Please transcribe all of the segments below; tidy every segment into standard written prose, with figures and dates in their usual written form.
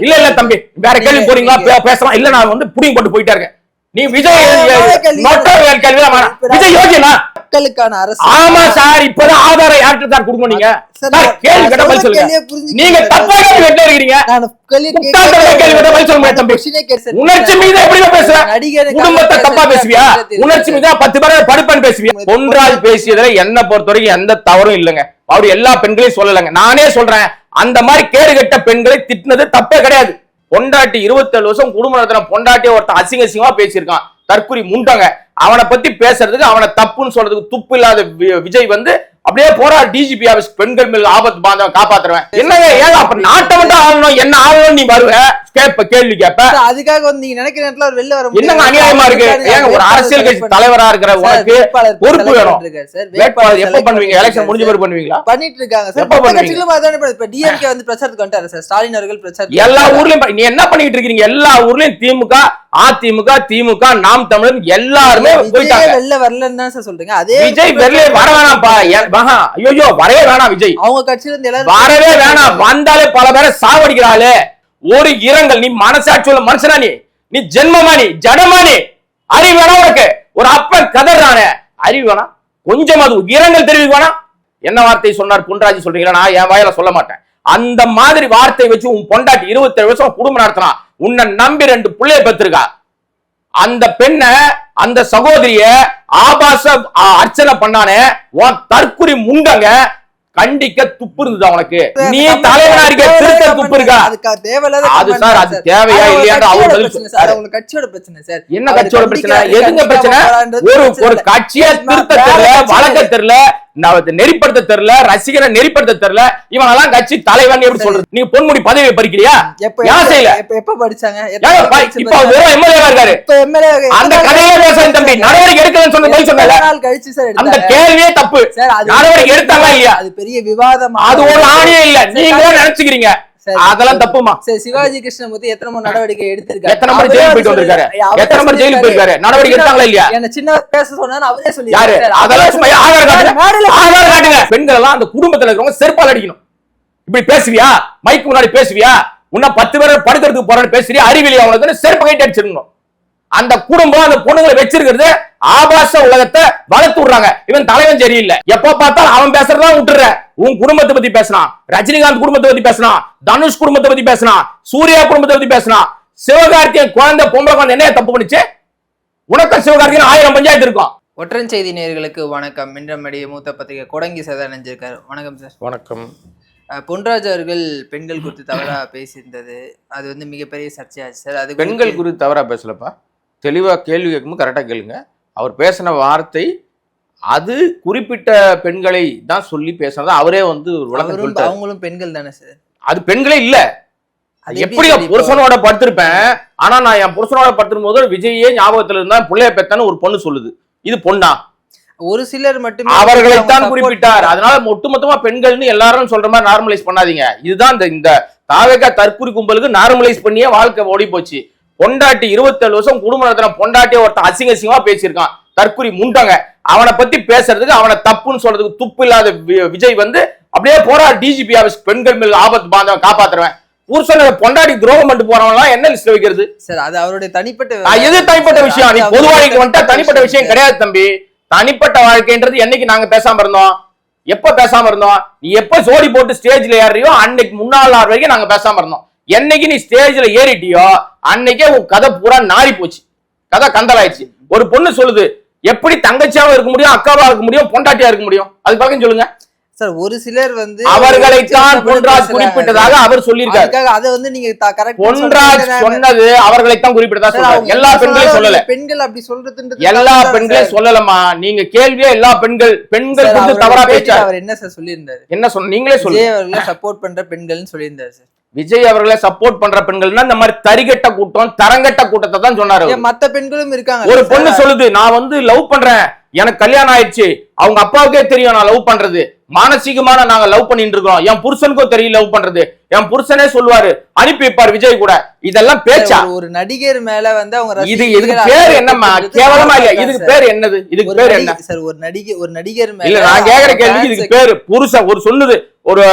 இல்ல இல்ல தம்பி வேற கேள்வி போறீங்களா பேசலாம் இல்ல நான் வந்து புடிங்க போட்டு போயிட்டே இருக்கேன் நீ விஜய் விஜய் யோகியனா மக்களுக்கான அரசு ஆமா சார் இப்பதான் ஆதாரம் யார்கிட்ட சார் கொடுக்கணும் நீங்க கேள்வி கேட்ட பதில் சொல்லுங்க நீங்க தப்பா கேள்வி கேட்டு இருக்கீங்க உணர்ச்சி மீது எப்படி பேசுற குடும்பத்தை தப்பா பேசுவியா உணர்ச்சி மீது 10 பேரை படுப்பன்னு பேசுவியா பொன்ராஜ் பேசியதுல என்ன பொறுத்த வரைக்கும் எந்த தவறும் இல்லைங்க அவரு எல்லா பெண்களையும் சொல்லலைங்க நானே சொல்றேன் அந்த மாதிரி கேடு கெட்ட பெண்களை திட்டினது தப்பே கிடையாது பொண்டாட்டி 27 வருஷம் குடும்ப நடத்தின பொண்டாட்டிய ஒருத்தன் அசிங்க அசிங்கமா பேசியிருக்கான் தற்குறி முண்டங்க அவனை பத்தி பேசுறதுக்கு அவனை தப்புன்னு சொல்றதுக்கு துப்பு இல்லாத விஜய் வந்து அப்படியே போறா டிஜிபி ஆபீஸ் பெண்கள் மேல் ஆபத்து பாந்தவன் காப்பாத்துறவன் என்னங்க ஏன் அப்ப நாட்டை மட்டும் ஆகணும் என்ன ஆகணும் நீ வருவ கேள்வி கேப்ப அதுக்காக வந்து நீங்க நினைக்கிற நேரத்துல அவர் வெளில வர என்னங்க அநியாயமா இருக்கு ஏங்க ஒரு அரசியல் கட்சி தலைவரா இருக்கிற உனக்கு பொறுப்பு வேணும் வேட்பாளர் எப்ப பண்ணுவீங்க எலெக்ஷன் முடிஞ்ச பிறகு பண்ணுவீங்களா பண்ணிட்டு இருக்காங்க சார் எப்ப பண்ணுவீங்க இப்ப டிஎம்கே வந்து பிரச்சாரத்துக்கு வந்துட்டாரு சார் ஸ்டாலின் அவர்கள் பிரச்சாரம் எல்லா ஊர்லயும் நீ என்ன பண்ணிட்டு இருக்கீங்க எல்லா ஊர்லயும் திமுக அதிமுக திமுக நாம் தமிழர் எல்லாருமே போயிட்டாங்க வெளில வரலன்னு தான் சார் சொல்றீங்க அதே விஜய் வெளியே வர வேணாம்ப்பா ஐயோ வரவே வேணாம் விஜய் அவங்க கட்சியில இருந்து எல்லாரும் வரவே வேணாம் வந்தாலே பல பேரை சாவடிக்கிறாளே ஒரு இரங்கல் நீ மனசாட்சி உள்ள மனுஷனா நீ ஜென்மமா நீ ஜடமா நீ அறிவு வேணா உனக்கு ஒரு அப்பன் கதறானே அறிவு வேணா கொஞ்சம் அது இரங்கல் தெரிவிக்க வேணா என்ன வார்த்தை சொன்னார் பொன்ராஜ் சொல்றீங்களா நான் என் வாயில சொல்ல மாட்டேன் அந்த மாதிரி வார்த்தை வச்சு உன் பொண்டாட்டி 27 வருஷம் குடும்பம் நடத்தினா உன்னை நம்பி 2 பிள்ளைய பெற்றிருக்கா அந்த பெண்ண அந்த சகோதரிய ஆபாச அர்ச்சனை பண்ணானே உன் தற்குறி முண்டங்க கண்டிக்க துப்பு இருந்தது அவனுக்கு நீ தலைவனா இருக்க திருத்த துப்பு இருக்கா அது சார் அது தேவையா இல்லையான்னு அவர் கட்சியோட பிரச்சனை சார் என்ன கட்சியோட பிரச்சனை எதுங்க பிரச்சனை ஒரு கட்சியை திருத்த தெரியல வழக்க தெரியல நெறிப்படுத்த தெரியல ரசிகரை நெறிப்படுத்த தெரியல இவனெல்லாம் கட்சி தலைவன் எப்படி சொல்றது நீங்க பொன்முடி பதவியை பறிக்கிறியா எப்ப படிச்சாங்க இப்ப எம்எல்ஏவா இருக்காரு அந்த கதையே பேசுறேன் தம்பி நடவடிக்கை எடுக்கலன்னு சொன்ன பதில் சொன்னல அந்த கேள்வியே தப்பு நடவடிக்கை எடுத்தாங்களா இல்லையா அது பெரிய விவாதம் அது ஒரு ஆணியே இல்ல நீங்க நினைச்சுக்கிறீங்க அதெல்லாம் தப்புமா சிவாஜி கிருஷ்ணமூர்த்தி எத்தனை நடவடிக்கை எடுத்திருக்காரு எத்தனை முறை ஜெயிலுக்கு போயிட்டு வந்திருக்காரு எத்தனை முறை ஜெயிலுக்கு போயிருக்காரு நடவடிக்கை எடுத்தாங்களா இல்லையா என்ன சின்ன பேச சொன்னா அவரே சொல்லி யாரு அதெல்லாம் சும்மா ஆதார் காட்டுங்க பெண்கள் எல்லாம் அந்த குடும்பத்துல இருக்கிறவங்க செருப்பால் அடிக்கணும் இப்படி பேசுவியா மைக்கு முன்னாடி பேசுவியா உன்ன 10 பேர் படுக்கிறதுக்கு போறேன்னு பேசுறியா அறிவியல் அவங்களுக்கு செருப்பு கைட்டு அடிச்சிருக்கணும் அந்த குடும்பம் அந்த பொண்ணுங்களை வச்சிருக்கிறது ஆபாச உலகத்தை வளர்த்து விடுறாங்க இவன் தலைவன் சரியில்லை எப்ப பார்த்தாலும் அவன் பேசுறதான் விட்டுற உன் குடும்பத்தை பத்தி பேசினான் ரஜினிகாந்த் குடும்பத்தை பத்தி பேசினான் தனுஷ் குடும்பத்தை பத்தி பேசினான் சூர்யா குடும்பத்தை பத்தி பேசினான் சிவகார்த்திகேயன் குழந்தை பொம்பளை குழந்தை என்ன தப்பு பண்ணிச்சு உனக்கு சிவகார்த்திகேயன் 1000 பஞ்சாயத்து இருக்கும் ஒற்றன் செய்தி நேயர்களுக்கு வணக்கம் இன்றமடைய மூத்த பத்திரிகை கொடங்கி சதா நினைஞ்சிருக்காரு வணக்கம் சார் வணக்கம் பொன்ராஜ் அவர்கள் பெண்கள் குறித்து தவறா பேசியிருந்தது அது வந்து மிகப்பெரிய சர்ச்சையாச்சு சார் அது பெண்கள் குறித்து தவறா பேசலப்பா தெளிவா கேள்வி கேட்கும்போது கரெக்டா கேளுங்க அவர் பேசின வார்த்தை அது குறிப்பிட்ட பெண்களை தான் சொல்லி பேசுறதா அவரே வந்து அவங்களும் பெண்கள் தானே சார் அது பெண்களே இல்ல எப்படி புருஷனோட படுத்திருப்பேன் ஆனா நான் என் புருஷனோட படுத்திருக்கும் போது விஜயே ஞாபகத்துல இருந்தா பிள்ளைய பெத்தான்னு ஒரு பொண்ணு சொல்லுது இது பொண்ணா ஒரு சிலர் மட்டும் அவர்களைத்தான் குறிப்பிட்டார் அதனால ஒட்டுமொத்தமா பெண்கள்னு எல்லாரும் சொல்ற மாதிரி நார்மலைஸ் பண்ணாதீங்க இதுதான் இந்த தாவேகா தற்குறி கும்பலுக்கு நார்மலைஸ் பண்ணியே வாழ்க்கை ஓடி போச்சு பொண்டாட்டி 27 வருஷம் குடும்ப நடத்தின பொண்டாட்டிய ஒருத்தன் அசிங்க அசிங்கமா பேசியிருக்கான் தற்குறி முண்டங்க அவனை பத்தி பேசுறதுக்கு அவனை தப்புன்னு சொல்றதுக்கு துப்பு இல்லாத விஜய் வந்து அப்படியே போறா டிஜிபி ஆபீஸ் பெண்கள் மேல் ஆபத்து பாந்தவன் காப்பாத்துறவன் புருஷன் பொண்டாட்டி துரோகம் பண்ணிட்டு போறவன் என்ன லிஸ்ட்ல வைக்கிறது சார் அது அவருடைய தனிப்பட்ட எது தனிப்பட்ட விஷயம் நீ பொது வாழ்க்கைக்கு வந்துட்டா தனிப்பட்ட விஷயம் கிடையாது தம்பி தனிப்பட்ட வாழ்க்கைன்றது என்னைக்கு நாங்க பேசாம இருந்தோம் எப்ப பேசாம இருந்தோம் நீ எப்ப ஜோடி போட்டு ஸ்டேஜ்ல ஏறியோ அன்னைக்கு முன்னாள் நாள் வரைக்கும் நாங்க பேசாம இருந்தோம் என்னைக்கு நீ ஸ்டேஜ்ல ஏறிட்டியோ அன்னைக்கே உன் கதை பூரா நாரி போச்சு கதை கந்தலாயிடுச்சு ஒரு பொண்ணு சொல்லுது எப்படி தங்கச்சியாவும் இருக்க முடியும் அக்காவா இருக்க முடியும் பொண்டாட்டியா இருக்க முடியும் அதுக்கு பக்கம் சொல்லுங்க சார் ஒரு சிலர் வந்து அவர்களைத்தான் பொன்ராஜ் குறிப்பிட்டதாக அவர் சொல்லியிருக்காரு அதை வந்து நீங்க பொன்ராஜ் சொன்னது அவர்களைத்தான் குறிப்பிட்டதா சொல்றாரு எல்லா பெண்களையும் சொல்லல பெண்கள் அப்படி சொல்றதுன்றது எல்லா பெண்களையும் சொல்லலமா நீங்க கேள்வியே எல்லா பெண்கள் குறித்து தவறா பேச்சாரு அவர் என்ன சார் சொல்லியிருந்தாரு என்ன சொன்ன நீங்களே சொல்லுங்க அவர்களை சப்போர்ட் பண்ற பெண்கள்னு சொல்லியிருந்தாரு சார் விஜய் அவர்களை சப்போர்ட் பண்ற பெண்கள்னா இந்த மாதிரி தரிகட்ட கூட்டம் தரங்கட்ட கூட்டத்தை தான் சொன்னாரு மத்த பெண்களும் இருக்காங்க ஒரு பொண்ணு சொல்லுது நான் வந்து லவ் பண்றேன் எனக்கு கல்யாணம் ஆயிடுச்சு அவங்க அப்பாவுக்கே தெரியும் நான் லவ் பண்றது மானசீகமான நாங்க லவ் பண்ணிட்டு இருக்கோம், என் புருஷனுக்கும் தெரியல லவ் பண்றது, என் புருஷனே சொல்லுவாரு அனுப்பி வைப்பார் விஜய் கூட. இதெல்லாம் பேச்சா? ஒரு நடிகர் மேல வந்து அவங்க இதுக்கு பேர் என்னம்மா? கேவலமா இல்ல? இதுக்கு பேர் என்னது? இதுக்கு பேர் என்ன சார்? ஒரு நடிகர் மேல இல்ல, நான் கேக்குற கேள்விக்கு இதுக்கு பேரு புருஷன். ஒரு சொல்லுது ஒரு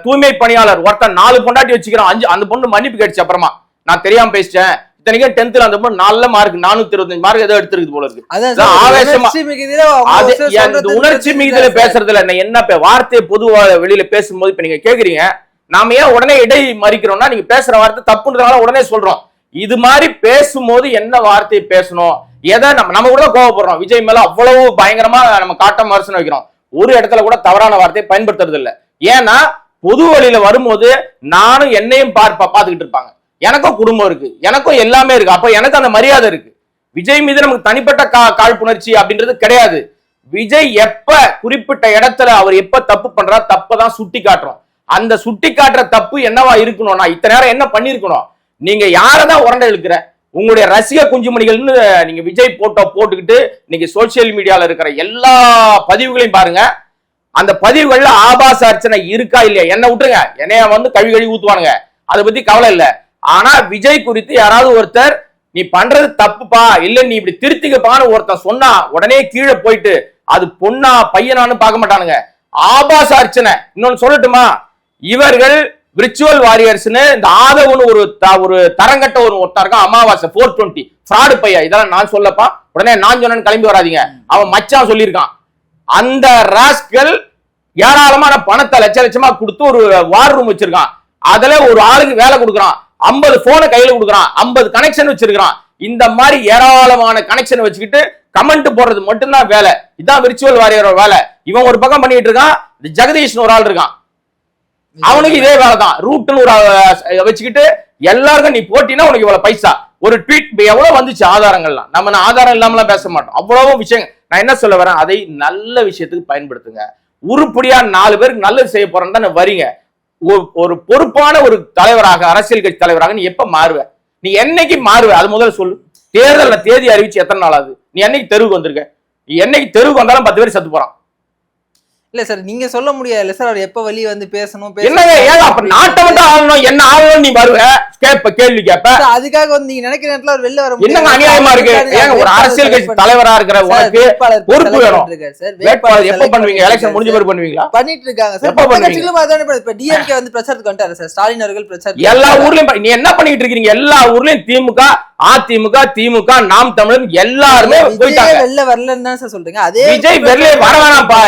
தூய்மை பணியாளர் ஒருத்தன் 4 பொண்டாட்டி வச்சுக்கிறான், 5 அந்த பொண்ணு மன்னிப்பு கேட்டுச்சு அப்புறமா நான் தெரியாம பேசிட்டேன், இத்தனைக்கும் 10th அந்த பொண்ணு 4 மார்க் 425 மார்க் ஏதோ எடுத்துருக்கு போல இருக்கு. ஆவேசமா உணர்ச்சி மிகுதியில பேசுறதுல என்ன வார்த்தையை பொதுவா வெளியில பேசும்போது இப்ப நீங்க கேக்குறீங்க, நாம ஏன் உடனே இடை மறிக்கிறோம்னா நீங்க பேசுற வார்த்தை தப்புன்றதுனால உடனே சொல்றோம். இது மாதிரி பேசும்போது என்ன வார்த்தையை பேசணும், எதை நம்ம கூட கோவப்படுறோம். விஜய் மேல அவ்வளவு பயங்கரமா நம்ம காட்டம் விமர்சனம் வைக்கிறோம், ஒரு இடத்துல கூட தவறான வார்த்தையை பயன்படுத்துறது இல்ல. ஏன்னா பொது வழியில வரும்போது நானும் என்னையும் பாத்துக்கிட்டு இருப்பாங்க, எனக்கும் குடும்பம் இருக்கு, எனக்கும் எல்லாமே இருக்கு, அப்ப எனக்கு அந்த மரியாதை இருக்கு. விஜய் மீது நமக்கு தனிப்பட்ட காழ்ப்புணர்ச்சி அப்படின்றது கிடையாது. விஜய் எப்ப குறிப்பிட்ட இடத்துல அவர் எப்ப தப்பு பண்றா தப்பதான் சுட்டி காட்டுறோம். அந்த சுட்டி காட்டுற தப்பு என்னவா இருக்கணும்னா இத்தனை நேரம் என்ன பண்ணிருக்கணும், நீங்க யாரதான் உரண்டை இழுக்கிற உங்களுடைய ரசிக குஞ்சுமணிகள்னு நீங்க விஜய் போட்டோ போட்டுக்கிட்டு நீங்க சோசியல் மீடியால இருக்கிற எல்லா பதிவுகளையும் பாருங்க. அந்த பதிவுகள்ல ஆபாச அர்ச்சனை இருக்கா இல்லையா? என்ன விட்டுருங்க, என்னைய வந்து கழுவி ஊத்துவானுங்க, அதை பத்தி கவலை இல்ல. ஆனா விஜய் குறித்து யாராவது ஒருத்தர் நீ பண்றது தப்புப்பா, இல்ல நீ இப்படி திருத்திக்கப்பான்னு ஒருத்தன் சொன்னா உடனே கீழே போயிட்டு அது பொண்ணா பையனான்னு பார்க்க மாட்டானுங்க. ஆபாச அர்ச்சனை. இன்னொன்னு சொல்லட்டுமா, இவர்கள் விர்ச்சுவல் வாரியர்ஸ்னு இந்த ஆதவன் ஒரு தரங்கட்ட ஒருத்தர் இருக்கான், அமாவாசை 420 ஃப்ராடு பையா, இதெல்லாம் நான் சொல்லப்பா, உடனே நான் சொன்னேன்னு கிளம்பி வராதீங்க, அவன் மச்சான் சொல்லியிருக்கான். அந்த ராஸ்கல் ஏராளமான பணத்தை லட்சமா கொடுத்து ஒரு வார் ரூம் வச்சிருக்கான், அதுல ஒரு ஆளுக்கு வேலை கொடுக்குறான், 50 போனை கையில கொடுக்குறான், 50 கனெக்ஷன் வச்சிருக்கான். இந்த மாதிரி ஏராளமான கனெக்ஷன் வச்சுக்கிட்டு கமெண்ட் போடுறது மட்டும்தான் வேலை. இதான் விர்ச்சுவல் வாரியரோட வேலை. இவன் ஒரு பக்கம் பண்ணிட்டு இருக்கான், ஜெகதீஷ் ஒரு ஆள் இருக்கான், அவனுக்கு இதே வேலை தான். ரூட்னு ஒரு வச்சுக்கிட்டு எல்லாருக்கும் நீ போட்டினா உனக்கு இவ்வளவு பைசா, ஒரு ட்வீட் எவ்வளவு வந்துச்சு ஆதாரங்கள்லாம், நம்ம ஆதாரம் இல்லாமலாம் பேச மாட்டோம். அவ்வளவு விஷயம் நான் என்ன சொல்ல வரேன், அதை நல்ல விஷயத்துக்கு பயன்படுத்துங்க. உருப்படியா 4 பேருக்கு நல்லது செய்ய போறேன்னு தான் வரீங்க. ஒரு பொறுப்பான ஒரு தலைவராக, அரசியல் கட்சி தலைவராக நீ எப்ப மாறுவ, நீ என்னைக்கு மாறுவ அது முதல்ல சொல்லு. தேர்தல்ல தேதி அறிவிச்சு எத்தனை நாள் ஆகுது, நீ என்னைக்கு தெருவுக்கு வந்திருக்க? நீ என்னைக்கு தெருவுக்கு வந்தாலும் 10 பேர் செத்து போறான். இல்ல சார், நீங்க சொல்ல முடியாது சார், அவர் எப்ப வெளிய வந்து பேசணும் என்னங்க ஏன் அப்ப நாட்டை மட்டும் ஆளணும், என்ன ஆளணும் நீ வருவ கேள்வி கேட்ப, அதுக்காக வந்து நீங்க நினைக்கிற நேரத்துல அவர் வெளில வர முடியாது. என்னங்க அநியாயமா இருக்கு? ஏங்க ஒரு அரசியல் கட்சி தலைவரா இருக்கிற உனக்கு பொறுப்பு வேணும். வேட்பாளர் எப்ப பண்ணுவீங்க? எலெக்ஷன் முடிஞ்ச பிறகு பண்ணுவீங்களா? பண்ணிட்டு இருக்காங்க சார். எப்ப பண்ணுவீங்க? இப்ப டிஎம்கே வந்து பிரச்சாரத்துக்கு வந்துட்டாரு சார், ஸ்டாலின் அவர்கள் பிரச்சாரம் எல்லா ஊர்லயும். நீ என்ன பண்ணிட்டு இருக்கீங்க? எல்லா ஊர்லயும் திமுக, அதிமுக, திமுக, நாம் தமிழர் எல்லாருமே போயிட்டாங்க. வெளில வரலன்னு தான் சார் சொல்றீங்க. அதே விஜய் வெளியே வர வேணாம்ப்பா.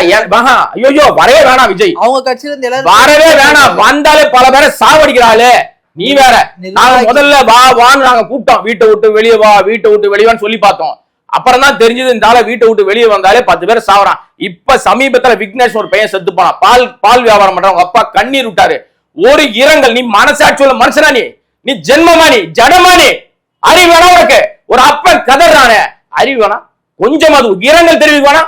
ஐயோ வரவே வேணாம் விஜய், அவங்க கட்சியில இருந்து எல்லாரும் வரவே வேணாம். வந்தாலே பல பேரை சாவடிக்கிறாளே. நீ வேற, நாங்க முதல்ல வான்னு நாங்க கூப்பிட்டோம், வீட்டை விட்டு வெளியே வா, வீட்டை விட்டு வெளியவான்னு சொல்லி பார்த்தோம். அப்புறம் தான் தெரிஞ்சது இந்த ஆள வீட்டை விட்டு வெளியே வந்தாலே 10 பேர் சாவறான். இப்ப சமீபத்துல விக்னேஷ் ஒரு பையன் செத்து போனான், பால் வியாபாரம் பண்றவங்க அப்பா கண்ணீர் விட்டாரு. ஒரு இரங்கல். நீ மனசாட்சியுள்ள மனுஷனா? நீ ஜென்மமா? நீ ஜடமா? நீ அறிவு வேணா உனக்கு? ஒரு அப்பன் கதறானே, அறிவு வேணா? கொஞ்சம் அது இரங்கல் தெரிவிக்க வேணா?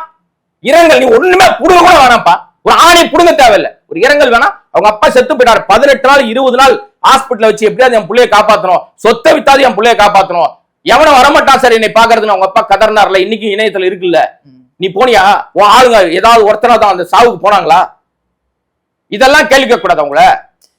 இரங்கல் நீ ஒண்ணுமே புடுங்க கூட வேணாம்ப்பா, ஒரு ஆணை புடுங்க தேவையில்லை, ஒரு இரங்கல் வேணா? அவங்க அப்பா செத்து போயிட்டாரு, 18 நாள் 20 நாள் ஹாஸ்பிட்டல் வச்சு எப்படியாவது என் பிள்ளைய காப்பாத்தணும், சொத்தை வித்தாது என் பிள்ளைய காப்பாத்தணும், எவனும் வரமாட்டான் சார் என்னை பாக்குறதுன்னு அவங்க அப்பா கதறினார்ல. இன்னைக்கு இணையத்துல இருக்குல்ல, நீ போனியா? உன் ஆளுங்க ஏதாவது ஒருத்தனா தான் அந்த சாவுக்கு போனாங்களா? இதெல்லாம் கேள்வி கேட்க கூடாது. அவங்கள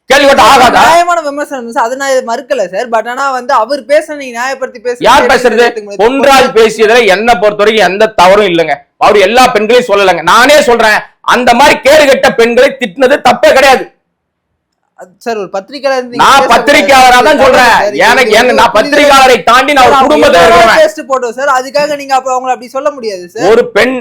கேள்வி கேட்ட ஆகாதா? நியாயமான விமர்சனம், அதை நான் மறுக்கல சார். பட் ஆனா வந்து அவர் பேச நீங்க நியாயப்படுத்தி பேச யார் பேசுறது? பொன்ராஜ் பேசியதுல என்ன பொறுத்த வரைக்கும் எந்த தவறும் இல்லைங்க. அவரு எல்லா பெண்களையும் சொல்லலைங்க, நானே சொல்றேன். அந்த மாதிரி கேடு கெட்ட பெண்களை திட்டினது தப்பே கிடையாது சார். ஒரு பத்திரிகையாளர், நான் பத்திரிகையாளரா தான் சொல்றேன். எனக்கு நான் பத்திரிகையாளரை தாண்டி நான் ஒரு குடும்பத்தை போட்டோம் சார். அதுக்காக நீங்க அப்ப அவங்களை அப்படி சொல்ல முடியாது சார். ஒரு பெண்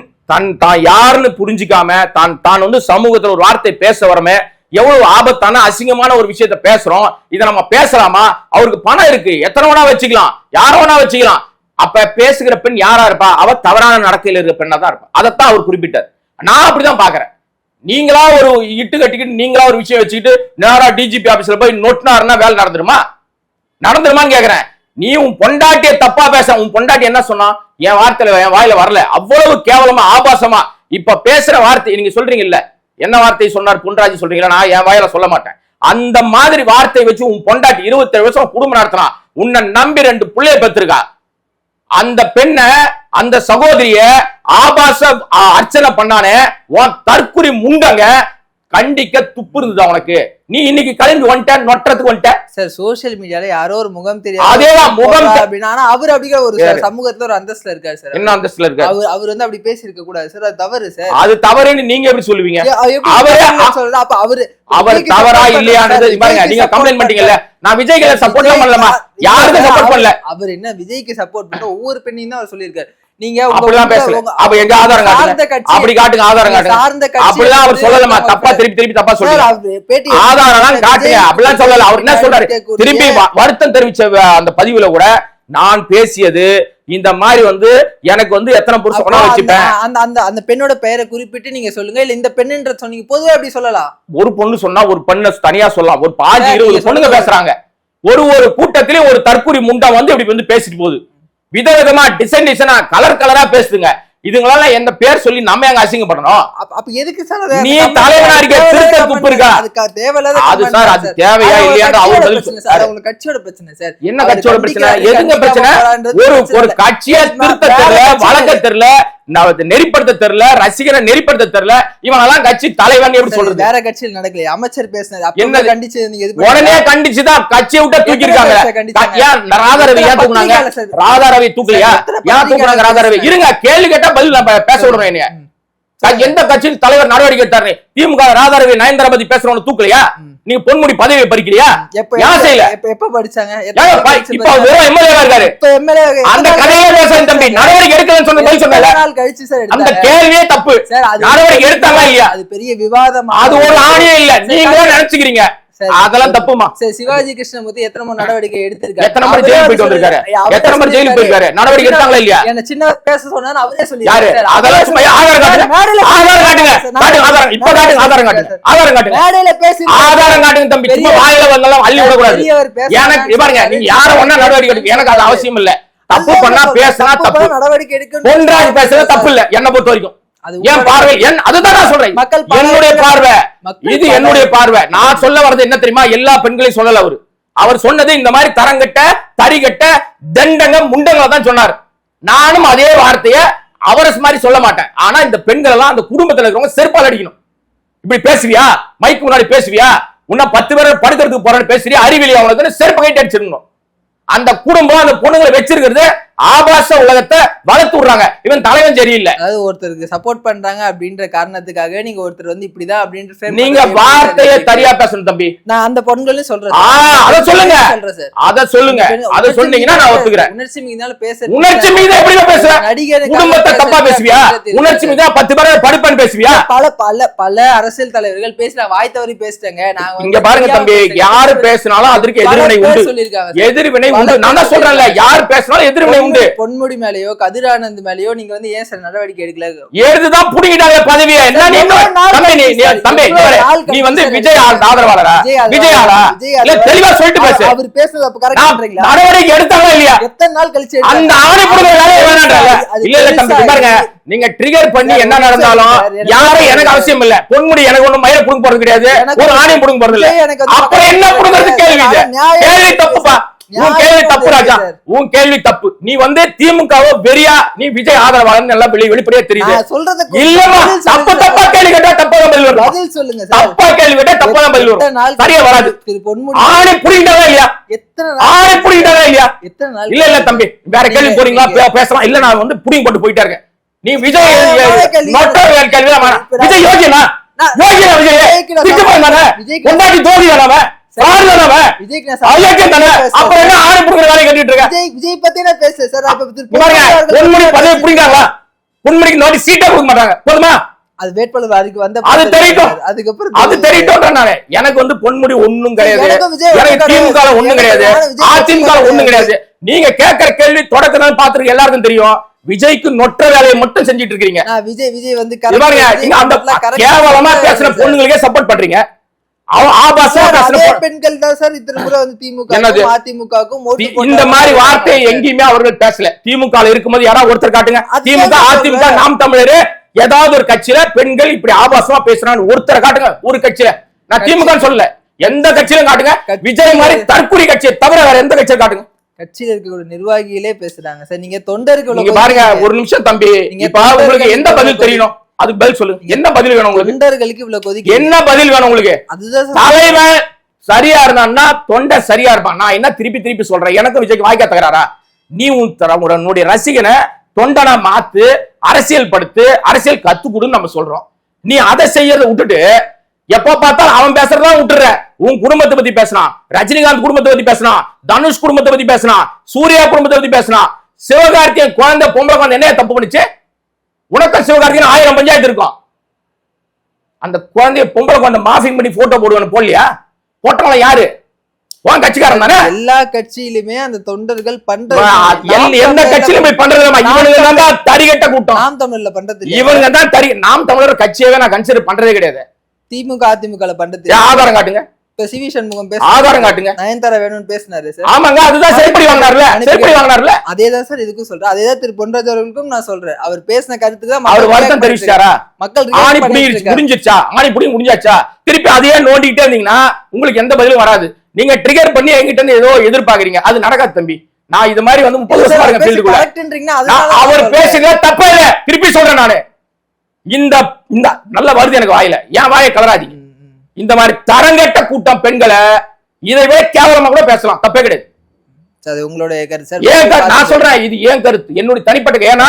தான் யாருன்னு புரிஞ்சுக்காம தான் வந்து சமூகத்துல ஒரு வார்த்தை பேச வரமே, எவ்வளவு ஆபத்தான அசிங்கமான ஒரு விஷயத்த பேசுறோம். இதை நம்ம பேசலாமா? அவருக்கு பணம் இருக்கு, எத்தனை வேணா வச்சுக்கலாம், யார வேணா வச்சுக்கலாம். அப்ப பேசுகிற பெண் யாரா இருப்பா? அவ தவறான நடக்கையில் இருக்கிற பெண்ணா தான் இருப்பா. அதைத்தான் அவர் குறிப்பிட்டார். நான் அப்படிதான் பாக்குறேன். நீங்களா ஒரு இட்டு கட்டிக்கிட்டு நீங்களா ஒரு விஷயம் வச்சுக்கிட்டு நேரா டிஜிபி ஆபீஸ்ல போய் நோட்டினாருன்னா வேலை நடந்துருமான்னு கேக்குறேன். நீ உன் பொண்டாட்டிய தப்பா பேச, உன் பொண்டாட்டி என்ன சொன்னா? என் வார்த்தையில என் வாயில வரல, அவ்வளவு கேவலமா ஆபாசமா இப்ப பேசுற வார்த்தை நீங்க சொல்றீங்க இல்ல, என்ன வார்த்தை சொன்னார் பொன்ராஜ் சொல்றீங்களா? நான் என் வாயில சொல்ல மாட்டேன். அந்த மாதிரி வார்த்தை வச்சு உன் பொண்டாட்டி 27 வருஷம் குடும்பம் நடத்தினா, உன்னை நம்பி 2 பிள்ளைய பெற்றிருக்கா. அந்த பெண்ண, அந்த சகோதரிய ஆபாச அர்ச்சனை பண்ணானே உன் தற்குறி முண்டங்க கண்டிக்க துப்பு இருந்தது அவனுக்கு. நீ இன்னைக்கு கிளம்பி வந்துட்ட நொட்டத்துக்கு வந்துட்ட சார். சோசியல் மீடியால யாரோ ஒரு முகம் தெரியாது அதேதான் முகம் அப்படின்னா, ஆனா அவர் அப்படிங்கிற ஒரு சமூகத்துல ஒரு அந்தஸ்துல இருக்காரு சார். என்ன அந்தஸ்துல இருக்காரு? அவர் வந்து அப்படி பேசி இருக்க கூடாது சார். அது தவறு சார். அது தவறுன்னு நீங்க எப்படி சொல்லுவீங்க? அப்ப அவர் தவறா இல்லையானது பாருங்க. நீங்க கம்ப்ளைண்ட் பண்ணீங்கல்ல, நான் விஜய்க்கு சப்போர்ட் பண்ணலாமா? யாருக்கும் சப்போர்ட் பண்ணல. அவர் என்ன விஜய்க்கு சப்போர்ட் பண்ற ஒவ்வொரு பெண்ணையும் தான் அவர் சொல்லியிருக்காரு. நீங்க அப்படிலாம் பேசல. அப்ப எங்க ஆதாரம் காட்டுங்க, அப்படி காட்டுங்க, ஆதாரம் காட்டுங்க. அப்படிலாம் அவர் சொல்லலமா, தப்பா திருப்பி தப்பா சொல்றாரு. ஆதாரம் காட்டுங்க, அப்படிலாம் சொல்லல. அவர் என்ன சொல்றாரு, திருப்பி வருத்தம் தெரிவிச்ச அந்த பதிவுல கூட நான் பேசியது இந்த மாதிரி வந்து எனக்கு வந்து எத்தனை புருஷன் வச்சுப்பேன். அந்த பெண்ணோட பெயரை குறிப்பிட்டு நீங்க சொல்லுங்க, இல்ல இந்த பெண்ணுன்ற சொன்னீங்க. பொதுவா அப்படி சொல்லலாம். ஒரு பொண்ணு சொன்னா ஒரு பெண்ணை தனியா சொல்லலாம். ஒரு 15-20 பொண்ணுங்க பேசுறாங்க. ஒரு கூட்டத்திலே ஒரு தற்குறி முண்டா வந்து இப்படி வந்து பேசிட்டு போகுது. விதவிதமா டிசைனா கலரா பேசுதுங்க. இதுங்களால என்ன பேர் சொல்லி நம்ம எங்க அசிங்கப்படணும்? அப்ப எதுக்கு சார் நீ தலைவனா இருக்க திருத்த துப்பு இருக்கா? அது சார் அது தேவையா இல்லையான்னு அவர் பதில் சார். உங்களுக்கு கட்சியோட பிரச்சனை சார். என்ன கட்சியோட பிரச்சனை? எதுங்க பிரச்சனை? ஒரு கட்சியை திருத்த தெரியல, வழக்க தெரியல, நெறிப்படுத்த தெரியல, ரசிகரை நெறிப்படுத்த தெரியல. இவனெல்லாம் கட்சி தலைவன் எப்படி சொல்றது? வேற கட்சியில் நடக்கல. அமைச்சர் பேசினது என்ன கண்டிச்சு நீங்க உடனே கண்டிச்சுதான் கட்சியை விட்டு தூக்கி இருக்காங்க. ஏன் ராதாரவி ஏன் தூக்குனாங்க? ராதாரவி தூக்கலையா? ஏன் தூக்குனாங்க ராதாரவி? இருங்க, கேள்வி கேட்டா பதில் நான் பேச விடுறேன். என்னைய எந்த கட்சியின் தலைவர் நடவடிக்கை எடுத்தாரு? திமுக ராதாரவி நயன்தாரா பத்தி பேசுறவங்க தூக்கலையா? நீங்க பொன்முடி பதவியை பறிக்கிறியா? ஏன் செய்யல? எப்ப படிச்சாங்க? இப்ப வெறும் எம்எல்ஏவா இருக்காரு. அந்த கதையே பேச தம்பி நடவடிக்கை எடுக்கலன்னு சொன்ன பதில் சொன்னல. அந்த கேள்வியே தப்பு. நடவடிக்கை எடுத்தாங்களா இல்லையா? அது பெரிய விவாதம். அது ஒரு ஆணியே இல்ல, நீங்களே நினைச்சுக்கிறீங்க. அதெல்லாம் தப்புமா? சிவாஜி கிருஷ்ணமூர்த்தி எத்தனை முறை நடவடிக்கை எடுத்திருக்காரு? எத்தனை முறை ஜெயிலுக்கு போயிட்டு வந்திருக்காரு? எத்தனை முறை ஜெயிலுக்கு போயிருக்காரு? நடவடிக்கை எடுத்தாங்களா இல்லையா? என்ன சின்ன பேச சொன்னாரு அவரே சொல்லி. யாரு? அதெல்லாம் சும்மா ஆதாரம் காட்டுங்க, ஆதாரம் காட்டுங்க, ஆதாரம் இப்ப காட்டுங்க, ஆதாரம் காட்டுங்க, ஆதாரம் காட்டுங்க, மேடையில பேசி ஆதாரம் காட்டுங்க தம்பி. சும்மா வாயில வந்தெல்லாம் அள்ளி விட கூடாது. எனக்கு பாருங்க, நீங்க யார ஒண்ணா நடவடிக்கை எடுக்க எனக்கு அது அவசியம் இல்ல. தப்பு பண்ணா பேசினா தப்பு, நடவடிக்கை எடுக்க பொன்ராஜ் பேசுறது தப்பு இல்ல என்ன பொறுத்த வரைக்கும். என் பார்வை அதுதான் நான் சொல்றேன். என்னுடைய பார்வை இது, என்னுடைய பார்வை. நான் சொல்ல வர்றது என்ன தெரியுமா? எல்லா பெண்களையும் சொல்லல. அவர் சொன்னது இந்த மாதிரி தரங்கட்ட தரிகட்ட தண்டங்க முண்டங்களை தான் சொன்னார். நானும் அதே வார்த்தையை அவரை மாதிரி சொல்ல மாட்டேன். ஆனா இந்த பெண்கள் எல்லாம் அந்த குடும்பத்துல இருக்கிறவங்க செருப்பால் அடிக்கணும். இப்படி பேசுவியா? மைக்கு முன்னாடி பேசுவியா? உன்ன 10 பேர் படுக்கிறதுக்கு போறேன்னு பேசுறியா? அறிவியல் அவங்களுக்கு செருப்பு கைட்டு அடிச்சிருக்கணும். அந்த குடும்பம் அந்த பொண்ணுங்களை வச்சிருக்கிறது ஆபாச உலகத்தை வளர்த்து விடுறாங்க. இவன் தலைவன் சரியில்லை. அதாவது ஒருத்தருக்கு சப்போர்ட் பண்றாங்க அப்படின்ற காரணத்துக்காக நீங்க ஒருத்தர் வந்து இப்படிதான் அப்படின்ற நீங்க வார்த்தையை சரியா பேசணும் தம்பி. நான் அந்த பொண்களையும் சொல்றேன். அத சொல்லுங்க, அத சொல்லுங்க. அத சொன்னீங்கன்னா நான் ஒத்துக்கிறேன். உணர்ச்சி மீதால பேச உணர்ச்சி மீத எப்படி பேசுற? நடிகர் குடும்பத்தை தப்பா பேசுவியா? உணர்ச்சி மீத 10 பேரை படுப்பன் பேசுவியா? பல அரசியல் தலைவர்கள் பேசுற வாய் தவறி பேசிட்டாங்க. நான் இங்க பாருங்க தம்பி, யாரு பேசினாலும் அதற்கு எதிர்வினை உண்டு. எதிர்வினை உண்டு. நான் தான் சொல்றேன்ல, யார் பேசினாலும் எதிர்வினை. பொன்முடி மேலயோ கதிரானந்த் மேலயோ நீங்க வந்து ஏன் சார் நடவடிக்கை எடுக்கல? ஏதுதான் புடிங்கிட்டாங்க பதவியை. என்ன தம்பி நீ வந்து விஜய் ஆதரவாளரா? விஜய் ஆளா? இல்ல தெளிவா சொல்லிட்டு பேசு. அவர் பேசுறது அப்ப கரெக்ட்டா பண்றீங்களா? நடவடிக்கை எடுத்தாங்களா இல்லையா? எத்தனை நாள் கழிச்சு அந்த ஆணை புடுங்க வேலைய வேணாம்ன்றல. இல்ல இல்ல தம்பி பாருங்க, நீங்க ட்ரிகர் பண்ணி என்ன நடந்தாலும் யாரும் எனக்கு அவசியம் இல்ல. பொன்முடி எனக்கு ஒண்ணும் மயில புடுங்க போறது கிடையாது, ஒரு ஆணையம் புடுங்க போறது இல்ல. அப்புறம் என்ன புடுங்கிறது? கேள்வி கேள்வி தப்புப்பா. உன் கேள்வி தப்பு ராஜா, உன் கேள்வி தப்பு. நீ வந்து திமுகவோ வெறியா, நீ விஜய் ஆதரவாளன் எல்லாம் வெளிப்படையா தெரியுது. இல்லமா தப்பா கேள்வி கேட்டா தப்பா பதில் வரும். பதில் சொல்லுங்க சார். தப்பா கேள்வி கேட்டா தப்பா பதில் வரும். சரியா வராது. ஆணை புடிங்கடா இல்லையா? ஆணை புடிங்கடா இல்லையா? இல்ல இல்ல தம்பி, வேற கேள்வி போறீங்களா? பேசலாம். இல்ல நான் வந்து புடிங்க போட்டு போயிட்டே இருக்கேன். நீ விஜய் நோட்டர் கேள்விதான் வேணாம். விஜய் யோகியனா? யோகியனா விஜய்? விஜய் கொண்டாடி தோழி வேணாம? எனக்கு வந்து பொன்முடி ஒண்ணும் கிடையாது, திமுக ஒண்ணும் கிடையாது, அதிமுக ஒண்ணும் கிடையாது. நீங்க கேட்கிற கேள்வி தொடக்கம் பாத்துருக்க எல்லாருக்கும் தெரியும். விஜய்க்கு நொற்ற வேலையை மட்டும் செஞ்சிட்டு இருக்கீங்க. விஜய் வந்து கேவலமா பேசுற பொண்ணுங்களுக்கே சப்போர்ட் பண்றீங்க. பெண்கள் தான் சார் இத்தனை முறை வந்து திமுக அதிமுகவுக்கும் இந்த மாதிரி வார்த்தையை எங்கேயுமே அவர்கள் பேசல. திமுக இருக்கும்போது யாராவது ஒருத்தர் காட்டுங்க. திமுக அதிமுக நாம் தமிழர் ஏதாவது ஒரு கட்சியில பெண்கள் இப்படி ஆபாசமா பேசுறான்னு ஒருத்தரை காட்டுங்க. ஒரு கட்சியில, நான் திமுக சொல்லல, எந்த கட்சியிலும் காட்டுங்க. விஜய் மாதிரி தற்குறி கட்சியை தவிர வேற எந்த கட்சியை காட்டுங்க. கட்சியில இருக்கக்கூடிய நிர்வாகிகளே பேசுறாங்க சார். நீங்க தொண்டர்கள் நீங்க பாருங்க ஒரு நிமிஷம் தம்பி, இப்ப உங்களுக்கு எந்த பதில் தெரியணும், அதுக்கு பதில் சொல்லுங்க. என்ன பதில் வேணும் உங்களுக்கு? தொண்டர்களுக்கு இவ்வளவு கொதிக்க என்ன பதில் வேணும் உங்களுக்கு? அதுதான் தலைவன் சரியா இருந்தான்னா தொண்டை சரியா இருப்பான். நான் என்ன திருப்பி திருப்பி சொல்றேன், எனக்கு விஜய்க்கு வாய்க்கா தகராறா? நீ உன்னுடைய ரசிகனை தொண்டனா மாத்து, அரசியல் படுத்து, அரசியல் கத்து கொடுன்னு நம்ம சொல்றோம். நீ அதை செய்யறத விட்டுட்டு எப்ப பார்த்தாலும் அவன் பேசுறதா விட்டுற. உன் குடும்பத்தை பத்தி பேசினான், ரஜினிகாந்த் குடும்பத்தை பத்தி பேசினான், தனுஷ் குடும்பத்தை பத்தி பேசினான், சூர்யா குடும்பத்தை பத்தி பேசினான். சிவகார்த்திகேயன் குழந்தை பொம்பளை குழந்தை என்ன தப்பு பண்ணுச்சு? உனக்கு சிவகார்த்திகேயன் 1000 பஞ்சாயத்து இருக்கும். அந்த குழந்தைய பொம்பளை குழந்தை மாஃபிங் பண்ணி போட்டோ போடுவானு போடலையா? போட்டவங்கள யாரு? உன் கட்சிக்காரன் தானே. எல்லா கட்சியிலுமே அந்த தொண்டர்கள் எந்த கட்சியிலும் போய் பண்றது இவனுங்க தான் தரிகட்ட கூட்டம். நாம் தமிழ்ல பண்றது இவங்க தான் நாம் தமிழர் கட்சியவே நான் கன்சிடர் பண்றதே கிடையாது. திமுக அதிமுக பண்றது ஆதாரம் காட்டுங்க. இப்ப சிவி சண்முகம் ஆதாரம் காட்டுங்க. நயன்தாரா வேணும்னு பேசினாரு சார். ஆமாங்க, அதுதான் செருப்படி வாங்கினார்ல. அதேதான் சார் இதுக்கும் சொல்றேன். அதேதான் திரு பொன்ராஜ் அவர்களுக்கும் நான் சொல்றேன். அவர் பேசின கருத்துக்கு தான் அவர் வருத்தம் தெரிவிச்சாரா? மக்கள் ஆணி முடிஞ்சிருச்சா? ஆணி புடி முடிஞ்சாச்சா? திருப்பி அதையே நோண்டிட்டே இருந்தீங்கன்னா உங்களுக்கு எந்த பதிலும் வராது. நீங்க ட்ரிகர் பண்ணி என்கிட்ட இருந்து ஏதோ எதிர்பார்க்கறீங்க, அது நடக்காது தம்பி. நான் இது மாதிரி வந்து 30 வருஷமா இருக்க ஃபீல்டுக்குள்ள. அவர் பேசுறத தப்பே இல்ல, திருப்பி சொல்றேன் நானு. இந்த இந்த நல்ல வருது எனக்கு வாயில, ஏன் வாயை கலராதீங்க. இந்த மாதிரி தரங்கட்ட கூட்டம் பெண்களை இதை விட கேவலமா கூட பேசலாம், தப்பே கிடையாது. உங்களுடைய கருத்து. நான் சொல்றேன், இது ஏன் கருத்து, என்னுடைய தனிப்பட்ட. ஏன்னா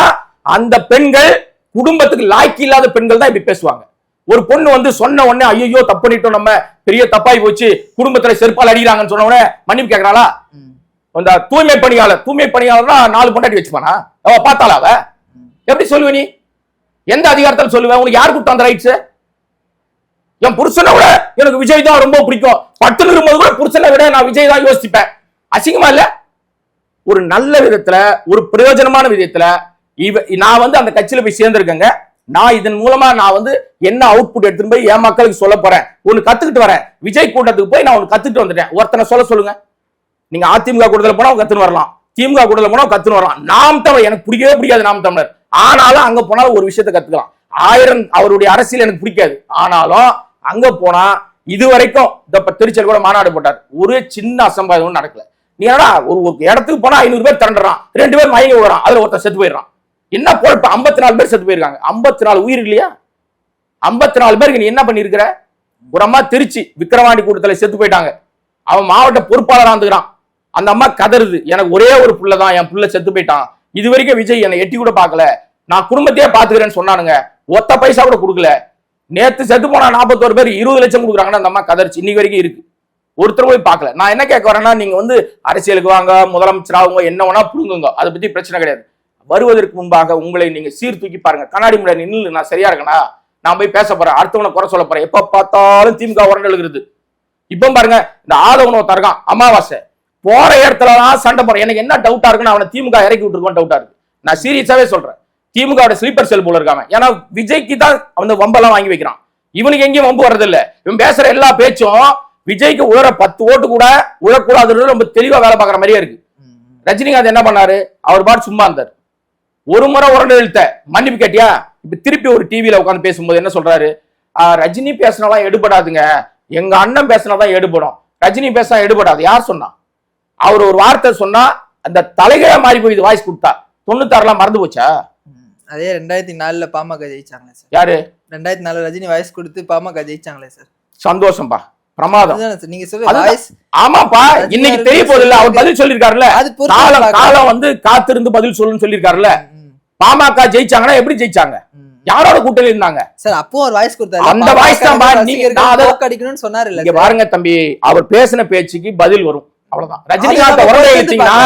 அந்த பெண்கள் குடும்பத்துக்கு லாய்க்கு இல்லாத பெண்கள் தான் இப்படி பேசுவாங்க. ஒரு பொண்ணு வந்து சொன்ன உடனே ஐயோ தப்பு பண்ணிட்டோம், நம்ம பெரிய தப்பாய் போச்சு, குடும்பத்துல செருப்பால் அடிக்கிறாங்கன்னு சொன்ன உடனே மன்னிப்பு கேட்கறாளா? அந்த தூய்மை பணியாளர்னா 4 பொண்டாட்டி வச்சுப்பானா? அவ பார்த்தாளா? அவ எப்படி சொல்லுவ நீ? எந்த அதிகாரத்தில் சொல்லுவேன்? உனக்கு யார் கொடுத்தா அந்த ரைட்ஸ்? என் புருஷனை விட எனக்கு விஜய் தான் ரொம்ப பிடிக்கும், பட்டு இருக்கும்போது கூட புருஷனை விட நான் விஜய் தான் யோசிப்பேன். அசிங்கமா இல்ல? ஒரு நல்ல விதத்துல, ஒரு பிரயோஜனமான விதத்துல நான் வந்து அந்த கட்சியில போய் சேர்ந்திருக்கேங்க. நான் இதன் மூலமா நான் வந்து என்ன அவுட்புட் எடுத்துட்டு போய் என் மக்களுக்கு சொல்ல போறேன், ஒன்னு கத்துக்கிட்டு வரேன். விஜய் கூட்டத்துக்கு போய் நான் ஒன்னு கத்துக்கிட்டு வந்துட்டேன். ஒருத்தனை சொல்லுங்க. நீங்க அதிமுக கூட்டத்தில் போனா கத்துன்னு வரலாம், திமுக கூட்டத்தில் போனா கத்துன்னு வரலாம். நாம் தமிழர் எனக்கு பிடிக்கவே பிடிக்காது, நாம் தமிழர். ஆனாலும் அங்க போனாலும் ஒரு விஷயத்தை கத்துக்கலாம். 1000 அவருடைய அரசியல் எனக்கு பிடிக்காது, ஆனாலும் அங்க போனா இதுவரைக்கும் திருச்சியில் கூட மாநாடு போட்டார், ஒரு சின்ன அசம்பாவிதம் நடக்கல. நீ என்னடா ஒரு இடத்துக்கு போனா 500 பேர் திரண்டுறான், 2 பேர் மயங்கி விடுறான், அதுல ஒருத்தர் செத்து போயிடுறான். என்ன பொழப்பு? 54 பேர் செத்து போயிருக்காங்க. 54 உயிர் இல்லையா? 54 பேருக்கு நீ என்ன பண்ணிருக்கிற? ஒரு அம்மா திருச்சி விக்கிரவாண்டி கூட்டத்தில் செத்து போயிட்டாங்க. அவன் மாவட்ட பொறுப்பாளராக இருந்துக்கிறான். அந்த அம்மா கதறுது, எனக்கு ஒரே ஒரு புள்ள தான், என் புள்ள செத்து போயிட்டான். இது வரைக்கும் விஜய் என்னை எட்டி கூட பார்க்கல, நான் குடும்பத்தையே பாத்துக்கிறேன்னு சொன்னானுங்க, ஒத்த பைசா கூட கொடுக்கல. நேத்து செத்து போனா 41 பேர் 20 லட்சம் கொடுக்குறாங்கன்னு அந்த அம்மா கதறிச்சு. இன்னைக்கு வரைக்கும் இருக்கு, ஒருத்தர் போய் பார்க்கல. நான் என்ன கேட்க வரேன்னா, நீங்க வந்து அரசியலுக்கு வாங்க, முதலமைச்சராகுங்க, என்ன வேணா புடுங்குங்க, அதை பத்தி பிரச்சனை கிடையாது. வருவதற்கு முன்பாக உங்களை நீங்க சீர்தூக்கி பாருங்க. கண்ணாடி முன்னாடி நின்று நான் சரியா இருக்கனா, நான் போய் பேச போறேன், அடுத்தவனை குறை சொல்ல போறேன். எப்ப பார்த்தாலும் திமுக உரண்டு எழுகிறது. இப்ப பாருங்க, இந்த ஆதவன் ஒருத்தர் இருக்கான், அமாவாசை போற இடத்துலதான் சண்டை போறேன். எனக்கு என்ன டவுட்டா இருக்குன்னு அவனை திமுக இறக்கி விட்டுருக்கோம் டவுட்டா இருக்கு. நான் சீரியஸாவே சொல்றேன், திமுக ஸ்லீப்பர் செல் போல இருக்காங்க. ஏன்னா விஜய்க்கு தான் அந்த வம்பெல்லாம் வாங்கி வைக்கிறான், இவனுக்கு எங்கேயும் வம்பு வர்றது இல்ல. இவன் பேசுற எல்லா பேச்சும் விஜய்க்கு உயர 10 ஓட்டு கூட உழக்கூடாதுன்னு ரொம்ப தெளிவா வேலை பார்க்குற மாதிரியே இருக்கு. ரஜினிகாந்த் என்ன பண்ணாரு? அவர் பாட்டு சும்மா இருந்தார். ஒரு முறை உரண்டு எழுத்த மன்னிப்பு கேட்டியா? இப்ப திருப்பி ஒரு டிவியில உட்காந்து பேசும்போது என்ன சொல்றாரு? ரஜினி பேசினாலாம் எடுபடாதுங்க, எங்க அண்ணன் பேசினாதான் எடுபடும், ரஜினி பேசினா எடுபடாது. யார் சொன்னா? அவர் ஒரு வார்த்தை சொன்னா அந்த தலைகீழ மாறி போய் வாய்ஸ் கொடுத்தா 96 மறந்து போச்சா? அதே 2004 பாமக ஜெயிச்சாங்களே சார். யாரு? 2004 ரஜினி வாய்ஸ் கொடுத்து பாமக ஜெயிச்சாங்களே சார். சந்தோஷம்பா, பிரமாதம். நீங்க சொல்ற வாய்ஸ் ஆமாப்பா, இன்னைக்கு தெரிய போகுது இல்ல, அவர் பதில் சொல்லிருக்காருல்ல, காலம் வந்து காத்திருந்து பதில் சொல்லுன்னு சொல்லிருக்காருல்ல. பாமக ஜெயிச்சாங்கன்னா எப்படி ஜெயிச்சாங்க? யாரோட கூட்டணி இருந்தாங்க சார்? அப்போ ஒரு வாய்ஸ் கொடுத்தாரு, அந்த வாய்ஸ் தான் நீங்க அடிக்கணும்னு சொன்னாரு இல்ல. இங்க பாருங்க தம்பி, அவர் பேசின பேச்சுக்கு பதில் வரும், அவ்வளவுதான். ரஜினிகாந்த் உடனே எடுத்தீங்கன்னா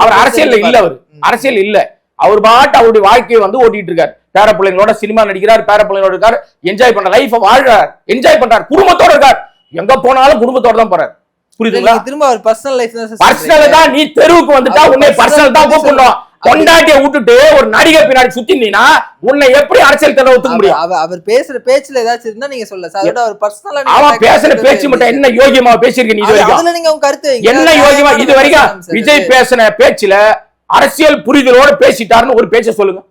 அவர் அரசியல் இல்ல, அவர் அரசியல் இல்ல, அவர் பாட்டு அவருடைய வாழ்க்கையை வந்து ஓட்டிட்டு இருக்காரு. பேர பிள்ளைங்களோட சினிமா நடிக்கிறார், பேர பிள்ளைங்களோட இருக்காரு, என்ஜாய் பண்ற லைஃப் வாழ்றார், என்ஜாய் பண்றார், குடும்பத்தோட இருக்கார். எங்க போனாலும் குடும்பத்தோட தான் போறாரு. புரியுதுங்களா? திரும்ப அவர் பர்சனல் லைஃப் தான். பர்சனல் தான். நீ தெருவுக்கு வந்துட்டா உன்னை பர்சனல் தான் கூப்பிடணும். கொண்டாட்டிய விட்டுட்டு ஒரு நடிகை பின்னாடி சுத்தினா உன்னை எப்படி அரசியல் தர ஒத்துக்க முடியும்? அவர் பேசுற பேச்சுல ஏதாச்சும் இருந்தா நீங்க சொல்ல சார். அவர் பர்சனலா அவன் பேசுற பேச்சு மட்டும் என்ன யோகியமா பேசிருக்க நீ? இது வரைக்கும் நீங்க உங்க கருத்து என்ன யோகியமா? இது வரைக்கும் விஜய் பேசின பேச்சுல அரசியல் புரிதலோட பேசிட்டாருன்னு ஒரு பேச்சை சொல்லுங்க.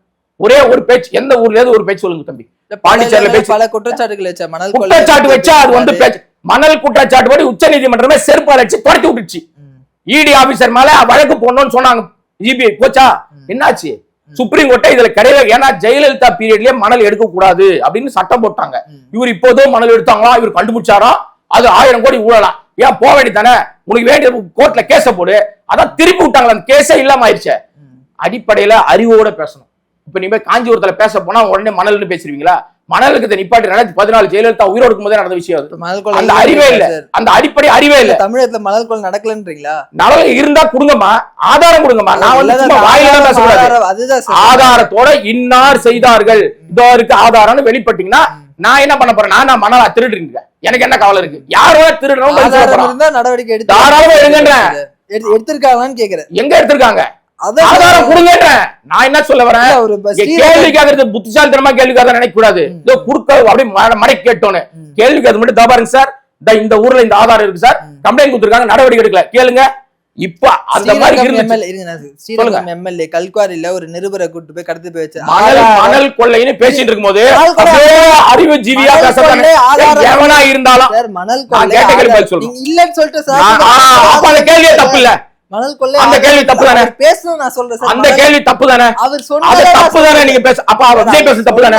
ஒரே ஒரு பேச்சு, எந்த ஊர்ல இருந்து ஒரு பேச்சு சொல்லுங்க தம்பி. பாண்டிச்சேரியில பேச்சு, பல குற்றச்சாட்டுகள் வச்சா, மணல் குற்றச்சாட்டு வச்சா அது வந்து பேச்சு. மணல் குற்றச்சாட்டு படி உச்ச நீதிமன்றமே செருப்பால் அடிச்சு துரத்தி விட்டுச்சு. இடி ஆபீசர் மேல வழக்கு போடணும்னு சொன்னாங்க. ஜிபிஐ போச்சா? என்னாச்சு? சுப்ரீம் கோர்ட்டை இதுல கிடையாது. ஏன்னா ஜெயலலிதா பீரியட்லயே மணல் எடுக்க கூடாது அப்படின்னு சட்டம் போட்டாங்க. இவர் இப்போதும் மணல் எடுத்தாங்களா, இவர் கண்டுபிடிச்சாரா, அது 1000 கோடி ஊழலாம். ஏன் போக வேண்டியதானே? உனக்கு வேண்டிய கோர்ட்ல கேஸ போடு. அதான் திருப்பி விட்டாங்களா, அந்த கேஸே இல்லாம ஆயிடுச்சு. அடிப்படையில அறிவோட பேசணும். இப்ப நீங்க காஞ்சிபுரத்துல பேச போனா உடனே மணல்னு பேசுவீங்களா? மணலுக்கு நிப்பாட்டி 2014 ஜெயலலிதா உயிரோடு இருக்கும்போது நடந்த விஷயம். அந்த அறிவே இல்ல, அந்த அடிப்படை அறிவே இல்ல. தமிழகத்துல மணல் கொலை நடக்கலன்றீங்களா? நலன் இருந்தா கொடுங்கம்மா, ஆதாரம் கொடுங்கம்மா. நான் வந்து சும்மா வாயில தான் பேசக்கூடாது. ஆதாரத்தோட இன்னார் செய்தார்கள், இதோ இருக்கு ஆதாரம்னு வெளிப்பட்டீங்கன்னா நான் என்ன பண்ண போறேன்? நான் மணலா திருடுறீங்க, எனக்கு என்ன கவலை இருக்கு? யாரோட திருடுறோம் நடவடிக்கை எடுத்து தாராளமா எடுங்கன்றேன். எடுத்திருக்காங்கன்னு கேக்குறேன். எங்க எடுத்திருக்காங்க? ஆதாரம் கொடுங்கன்றேன். நான் என்ன சொல்ல வரேன்? கேள்வி கேட்கறது புத்திசாலித்தனமா கேள்வி கேட்க நினைக்க கூடாது. குறுக்க அப்படியே மடை கேட்டோன்னு கேள்வி கேட்க மட்டும் தான் பாருங்க சார், இந்த ஊர்ல இந்த ஆதாரம் இருக்கு சார், கம்ப்ளைண்ட் கொடுத்திருக்காங்க, நடவடிக்கை எடுக்கல, கேளுங்க. இப்ப அந்த மாதிரி எம்எல்ஏ கல்குவாரியில ஒரு நிருபரை கூட்டு போய் கடத்தி போய் வச்சு மணல் கொள்ளைன்னு பேசிட்டு இருக்கும்போது அறிவு ஜீவியா எவனா இருந்தாலும் மணல் கேட்ட கேள்வி சொல்லுங்க இல்லன்னு சொல்லிட்டு சார், அப்ப அந்த கேள்வியே தப்பு இல்ல. மணல் கொள்ளை அந்த கேள்வி தப்பு தானே? பேசணும் நான் சொல்றேன் சார், அந்த கேள்வி தப்பு தானே? அவர் சொன்னது தப்பு தானே? நீங்க பேச அப்ப விஜய் பேச தப்பு தானே?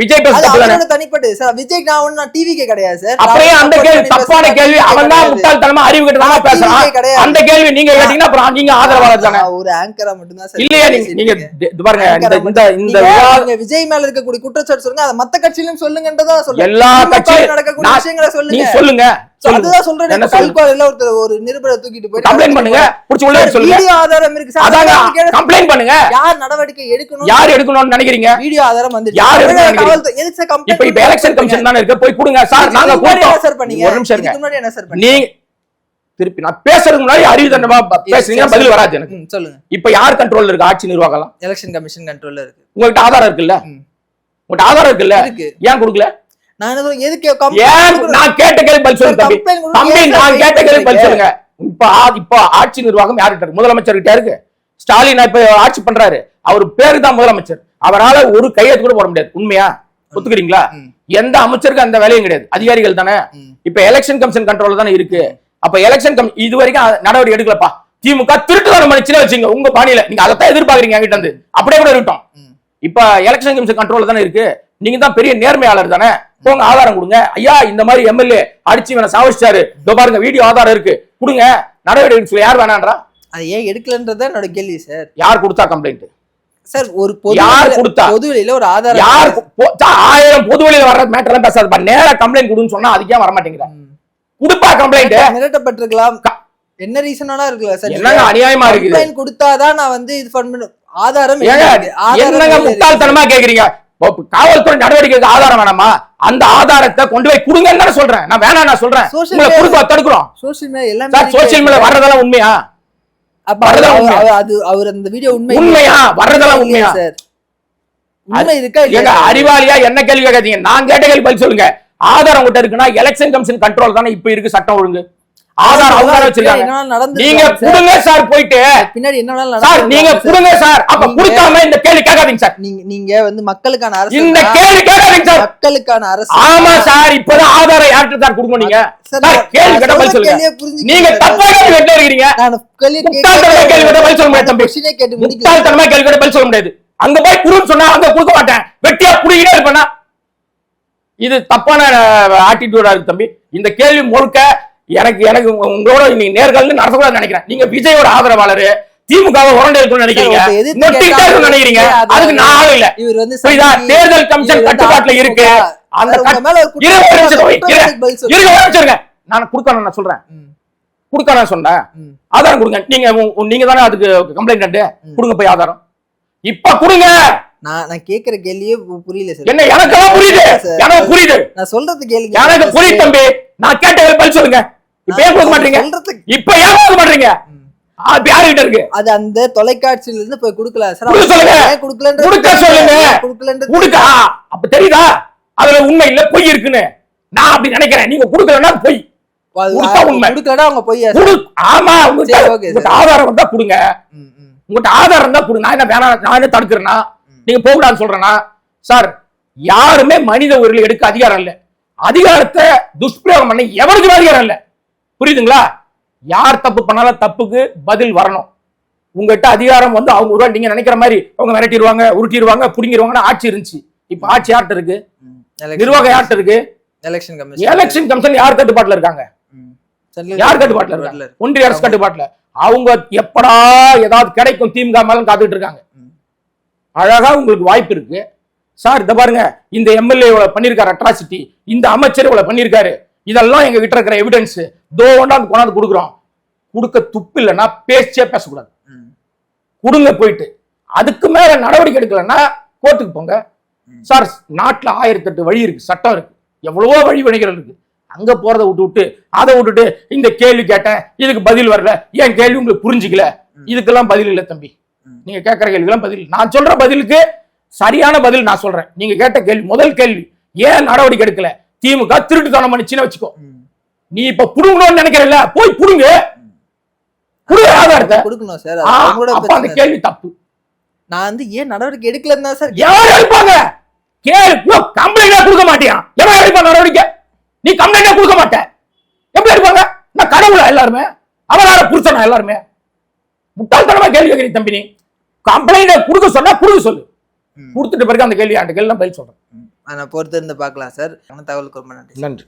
விஜய் பேச தப்பு தானே? தனிப்பட்டு சார், விஜய் நான் டிவிக்கே கிடையாது சார். அப்படியே அந்த கேள்வி தப்பான கேள்வி, அவன் தான் முட்டாள்தனமா அறிவு கெட்டதா பேசுறான். அந்த கேள்வி நீங்க கேட்டீங்கன்னா அப்புறம் நீங்க ஆதரவாளர் தானே? ஒரு ஆங்கரா மட்டும் தான் சார். இல்லையா? நீங்க பாருங்க, இந்த விஜய் மேல இருக்கக்கூடிய குற்றச்சாட்டு சொல்லுங்க, அத மத்த கட்சியிலும் சொல்லுங்கன்றதா சொல்லுங்க. எல்லா கட்சியிலும் நடக்கக்கூடிய விஷயங்களை சொல்லுங்க. சொல்லுங்க. அதுதான் சொல்றேன். கல்குவாரியில ஒரு நிருபரை தூக்கிட்டு போய் கம்ப்ளைண்ட் பண்ணுங்க, புடிச்சு உள்ள சொல்லுங்க. வீடியோ ஆதாரம் இருக்கு சார், அதான் கம்ப்ளைண்ட் பண்ணுங்க. யார் நடவடிக்கை எடுக்கணும், யார் எடுக்கணும்னு நினைக்கிறீங்க? வீடியோ ஆதாரம் வந்து யார் எடுக்கணும்? எதுக்கு சார் கம்ப்ளைண்ட்? இப்ப எலெக்ஷன் கமிஷன் தானே இருக்கு, போய் கொடுங்க சார். நாங்க கூட்டோம் சார் பண்ணீங்க. ஒரு நிமிஷம் இருங்க. முன்னாடி என்ன சார் பண்ணீங்க? நீ திருப்பி நான் பேசுறதுக்கு முன்னாடி அறிவு தண்டமா பேசுறீங்க, பதில் வராது எனக்கு. சொல்லுங்க. இப்ப யார் கண்ட்ரோல்ல இருக்கு ஆட்சி நிர்வாகம்? எலெக்ஷன் கமிஷன் கண்ட்ரோல்ல இருக்கு. உங்ககிட்ட ஆதாரம் இருக்குல்ல? உங்ககிட்ட ஆதாரம் இருக்குல்ல? ஏன் கொடுக்கல? நான் என்ன சொல்றேன், எதுக்கு நான் கேட்ட கேள்வி பதில் சொல்லுங்க தம்பி. தம்பி நான் கேட்ட கேள்வி பதில் சொல்லுங்க. இப்ப ஆட்சி நிர்வாகம் யார்கிட்ட இருக்கு? முதலமைச்சர் கிட்ட இருக்கு. ஸ்டாலின் இப்ப ஆட்சி பண்றாரு, அவர் பேரு தான் முதலமைச்சர். அவரால ஒரு கையெழுத்து கூட போட முடியாது. உண்மையா ஒத்துக்கிறீங்களா? எந்த அமைச்சருக்கு அந்த வேலையும் கிடையாது, அதிகாரிகள் தானே. இப்ப எலெக்ஷன் கமிஷன் கண்ட்ரோல் தானே இருக்கு. அப்ப எலெக்ஷன் இது வரைக்கும் நடவடிக்கை எடுக்கலப்பா. திமுக திருட்டுத்தனம் பண்ணிச்சுன்னு வச்சுங்க உங்க பாணியில, நீங்க அதைத்தான் எதிர்பார்க்கறீங்க என்கிட்ட இருந்து. அப்படியே கூட இருக்கட்டும். இப்ப எலெக்ஷன் கமிஷன் கண்ட்ரோல் தானே இருக்கு. நீங்க தான் பெரிய நேர்மையாளர் தானே, போங்க ஆதாரம் கொடுங்க. ஐயா இந்த மாதிரி எம்எல்ஏ அடிச்சு இவனை சாவடிச்சாரு, இதோ பாருங்க வீடியோ ஆதாரம் இருக்கு, கொடுங்க, நடவடிக்கை சொல்ல. யார் வேணான்றா? அது ஏன் எடுக்கலன்றத என்னோட கேள்வி சார். யார் கொடுத்தா கம்ப்ளைண்ட்? சார் ஒரு யார் கொடுத்தா? பொதுவெளியில ஒரு ஆதாரம், யார் 1000 பொதுவெளியில வர்ற மேட்டர் எல்லாம் பேசாத, நேரா கம்ப்ளைண்ட் கொடுன்னு சொன்னா அதுக்கே வர மாட்டேங்கிற. குடுப்பா கம்ப்ளைண்ட். மிரட்டப்பட்டிருக்கலாம், என்ன ரீசனால இருக்குல்ல சார்? என்னங்க அநியாயமா இருக்குது? கம்ப்ளைண்ட் கொடுத்தாதான் நான் வந்து இது பண்ணணும். ஆதாரம் என்னங்க முட்டாள்தனமா கேக்குறீங்க? காவல்துறை நடவடிக்கைக்கு ஆதாரம் வேணாமா? அந்த ஆதாரத்தை கொண்டு போய் கொடுங்கன்னு சொல்றேன். நான் வேணாம் நான் சொல்றேன், உங்களை கொடுக்க தடுக்கிறோம். சோஷியல் மீடியா எல்லாமே சார், சோஷியல் மீடியா வர்றதெல்லாம் உண்மையா? அப்ப அது அவர் அந்த வீடியோ உண்மையா? வர்றதெல்லாம் உண்மையா சார்? உண்மை இருக்கா இல்லையா? அறிவாளியா என்ன கேள்வி கேட்காதீங்க. நான் கேட்ட கேள்வி பதில் சொல்லுங்க. ஆதாரம் கிட்ட இருக்குன்னா எலெக்ஷன் கமிஷன் கண்ட்ரோல் தானே இப்ப இருக்கு சட்டம் ஒழுங்கு. ஆதாரம் அவங்க வச்சிருக்காங்க. நீங்க குடுங்க சார், போயிட்டு பின்னாடி என்ன சார் நீங்க குடுங்க சார். அப்ப கொடுக்காம இந்த கேள்வி கேட்காதீங்க சார். நீங்க வந்து மக்களுக்கான அரசு, இந்த கேள்வி கேட்காதீங்க சார். மக்களுக்கான அரசு. ஆமா சார், இப்பதான் ஆதாரம் யார்கிட்ட சார் கொடுங்க? நீங்க சார் கேள்வி கேட்ட பதில் சொல்லுங்க. நீங்க தப்பா கேள்வி கேட்டே இருக்கீங்க. முட்டாள்தனமா கேள்வி கேட்ட பதில் சொல்ல முடியாது தம்பி. முட்டாள்தனமா கேள்வி கேட்ட பதில் சொல்ல முடியாது. அங்க போய் குடுன்னு சொன்னா அங்க கொடுக்க மாட்டேன், வெட்டியா குடிக்கிட்டே இருப்பேன்னா இது தப்பான ஆட்டிடியூடா இருக்கு தம்பி. இந்த கேள்வி முழுக்க எனக்கு உங்களோட நீங்க நேர்காணல் நடத்தக்கூடாது நினைக்கிறேன். நீங்க விஜயோட ஆதரவாளர், திமுகவை உரண்டை இருக்கணும்னு நினைக்கிறீங்க, நினைக்கிறீங்க. அதுக்கு நான் ஆளு இல்ல. தேர்தல் கமிஷன் கட்டுப்பாட்டுல இருக்கு. அந்த நான் கொடுக்க நான் சொல்றேன், கொடுக்க நான் சொன்னேன். ஆதாரம் கொடுங்க. நீங்க தானே அதுக்கு கம்ப்ளைண்ட், கொடுங்க போய் ஆதாரம். இப்ப கொடுங்க. நான் கேக்குற கேள்வியே புரியல சார். என்ன? எனக்கு புரியுது, எனக்கு புரியுது. நான் சொல்றது கேளுங்க. எனக்கு புரியுது தம்பி. நான் கேட்ட பதில் சொல்லுங்க. இப்ப ஏன் கொடுக்க மாட்டீங்க? இப்ப ஏன் கொடுக்க மாட்டீங்க? யாருகிட்ட இருக்கு அது? அந்த தொலைக்காட்சியில இருந்து போய் கொடுக்கல சார். கொடுக்க சொல்லுங்க. கொடுக்க அப்ப தெரியுதா அதுல உண்மை இல்ல பொய் இருக்குன்னு நான் அப்படி நினைக்கிறேன். நீங்க கொடுக்கலன்னா பொய், உண்மை கொடுக்கலன்னா அவங்க பொய். ஆமா, உங்ககிட்ட ஆதாரம் தான் கொடுங்க. உங்ககிட்ட ஆதாரம் தான் கொடுங்க. நான் என்ன வேணாம், நான் என்ன தடுக்கிறேன்னா நீங்க போகக்கூடாதுன்னு சொல்றேன்னா? சார், யாருமே மனித உயிரில் எடுக்க அதிகாரம் இல்ல. அதிகாரத்தை துஷ்பிரயோகம் பண்ண எவனுக்கு அதிகாரம் இல்ல. புரியுதுங்களா? யார் தப்பு பண்ணாலும் தப்புக்கு பதில் வரணும். உங்ககிட்ட அதிகாரம் வந்து அவங்க ஒரு நீங்க நினைக்கிற மாதிரி அவங்க மிரட்டிடுவாங்க, உருட்டிடுவாங்க, புடிங்கிடுவாங்கன்னு ஆட்சி இருந்துச்சு. இப்ப ஆட்சி யார்கிட்ட இருக்கு? நிர்வாகம் யார்கிட்ட இருக்கு? எலெக்ஷன் கமிஷன் யார் கட்டுப்பாட்டுல இருக்காங்க? யார் கட்டுப்பாட்டுல இருக்காங்க? ஒன்றிய அரசு கட்டுப்பாட்டுல. அவங்க எப்படா ஏதாவது கிடைக்கும் திமுக மேலும் காத்துட்டு இருக்காங்க. அழகா உங்களுக்கு வாய்ப்பு இருக்கு சார். இத பாருங்க, இந்த எம்எல்ஏ பண்ணிருக்காரு அட்ராசிட்டி, இந்த அமைச்சர் இவ்வளவு பண்ணிருக்காரு, இதெல்லாம் எங்க கிட்ட இருக்கிற எவிடன்ஸ் கொண்டாந்து கொடுக்குறோம். கொடுக்க துப்பு இல்லைன்னா பேச்சே பேசக்கூடாது. கொடுங்க போயிட்டு. அதுக்கு மேல நடவடிக்கை எடுக்கலன்னா கோர்ட்டுக்கு போங்க சார். நாட்டுல 1008 வழி இருக்கு, சட்டம் இருக்கு, எவ்வளவோ வழிவகைகள் இருக்கு. அங்க போறதை விட்டு அதை விட்டுட்டு இந்த கேள்வி கேட்டேன், இதுக்கு பதில் வரல, ஏன் கேள்வி உங்களுக்கு புரிஞ்சுக்கல, இதுக்கெல்லாம் பதில் இல்ல தம்பி. நீங்க கேட்கிற கேள்விக்கெல்லாம் பதில். நான் சொல்ற பதிலுக்கு சரியான பதில் நான் சொல்றேன். நீங்க கேட்ட கேள்வி, முதல் கேள்வி, ஏன் நடவடிக்கை எடுக்கல? திமுக திருட்டுத்தனம் பண்ணிச்சுன்னு வச்சுக்கோ. நீ இப்ப புடுங்கணும்னு நினைக்கிறல்ல, போய் புடுங்க. அந்த கேள்வி தப்பு. நான் வந்து ஏன் நடவடிக்கை எடுக்கலன்னா சார் யார் எடுப்பாங்க? கம்ப்ளைண்ட் கொடுக்க மாட்டியா? எவன் எடுப்பா நடவடிக்கை? நீ கம்ப்ளைண்ட் கொடுக்க மாட்ட, எப்படி எடுப்பாங்க? நான் கடவுளா எல்லாருமே? அவரால புருஷனா எல்லாருமே? முட்டாள்தனமா கேள்வி கேட்கிறீங்க தம்பி. நீ கம்ப்ளைண்ட் கொடுக்க சொன்னா கொடுக்க சொல்லு, கொடுத்துட்டு பிறகு அந்த கேள்வி பதில் சொல்றேன். பொறுத்து இருந்து பார்க்கலாம் சார். தகவலுக்கு ரொம்ப நன்றி. நன்றி.